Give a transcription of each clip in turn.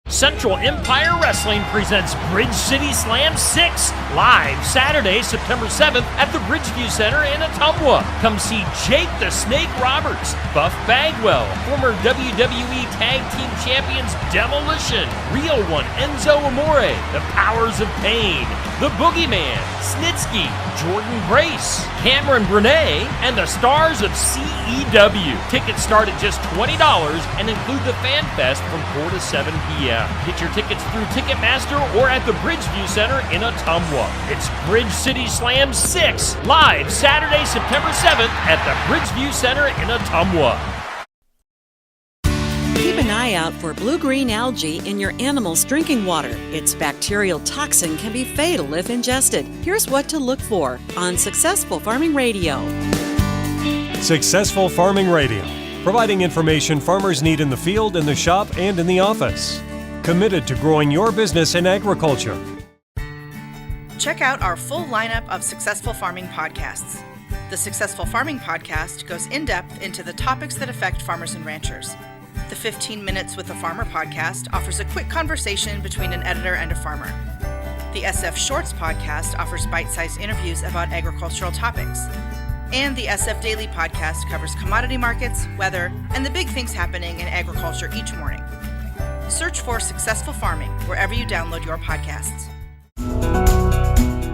Central Empire Wrestling presents Bridge City Slam 6 live Saturday, September 7th at the Bridgeview Center in Ottumwa. Come see Jake the Snake Roberts, Buff Bagwell, former WWE Tag Team Champions Demolition, Real One Enzo Amore, The Powers of Pain, The Boogeyman, Snitsky, Jordan Grace, Cameron Brunet, and the stars of CEW. Tickets start at just $20 and include the Fan Fest from 4 to 7 p.m. Get your tickets through Ticketmaster or at the Bridgeview Center in Ottumwa. It's Bridge City Slam 6, live Saturday, September 7th at the Bridgeview Center in Ottumwa. Keep an eye out for blue-green algae in your animal's drinking water. Its bacterial toxin can be fatal if ingested. Here's what to look for on Successful Farming Radio. Successful Farming Radio, providing information farmers need in the field, in the shop, and in the office. Committed to growing your business in agriculture. Check out our full lineup of Successful Farming podcasts. The Successful Farming podcast goes in-depth into the topics that affect farmers and ranchers. The 15 Minutes with a Farmer podcast offers a quick conversation between an editor and a farmer. The SF Shorts podcast offers bite-sized interviews about agricultural topics. And the SF Daily podcast covers commodity markets, weather, and the big things happening in agriculture each morning. Search for Successful Farming wherever you download your podcasts.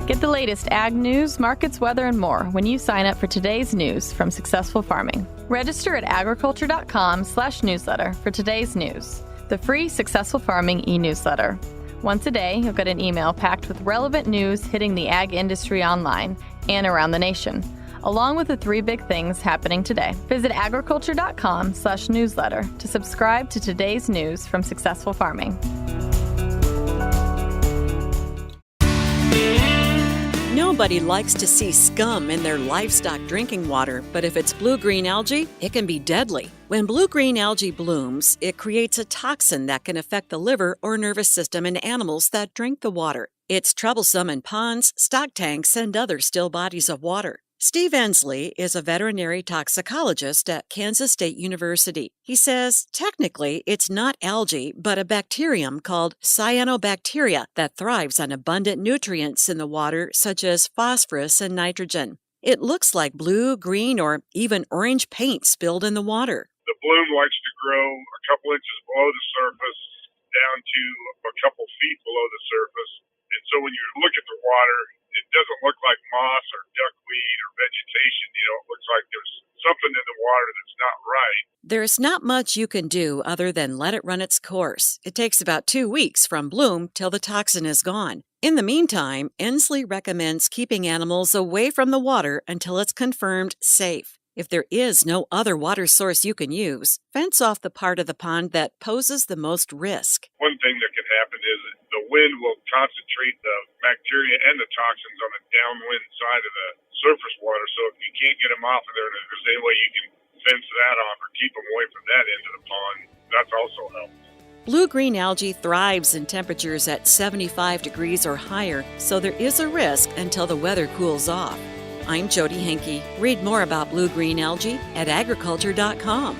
Get the latest ag news, markets, weather, and more when you sign up for today's news from Successful Farming. Register at agriculture.com/newsletter for today's news, the free Successful Farming e-newsletter. Once a day, you'll get an email packed with relevant news hitting the ag industry online and around the nation, along with the 3 big things happening today. Visit agriculture.com/newsletter to subscribe to today's news from Successful Farming. Nobody likes to see scum in their livestock drinking water, but if it's blue-green algae, it can be deadly. When blue-green algae blooms, it creates a toxin that can affect the liver or nervous system in animals that drink the water. It's troublesome in ponds, stock tanks, and other still bodies of water. Steve Ensley is a veterinary toxicologist at Kansas State University. He says, technically, it's not algae, but a bacterium called cyanobacteria that thrives on abundant nutrients in the water, such as phosphorus and nitrogen. It looks like blue, green, or even orange paint spilled in the water. The bloom likes to grow a couple inches below the surface down to a couple feet below the surface. And so when you look at the water, it doesn't look like moss or duckweed or vegetation. It looks like there's something in the water that's not right. There's not much you can do other than let it run its course. It takes about 2 weeks from bloom till the toxin is gone. In the meantime, Ensley recommends keeping animals away from the water until it's confirmed safe. If there is no other water source you can use, fence off the part of the pond that poses the most risk. One thing that can happen is the wind will concentrate the bacteria and the toxins on the downwind side of the surface water. So if you can't get them off of there, if there's any way you can fence that off or keep them away from that end of the pond, that's also helpful. Blue-green algae thrives in temperatures at 75 degrees or higher, so there is a risk until the weather cools off. I'm Jody Henke. Read more about blue-green algae at agriculture.com.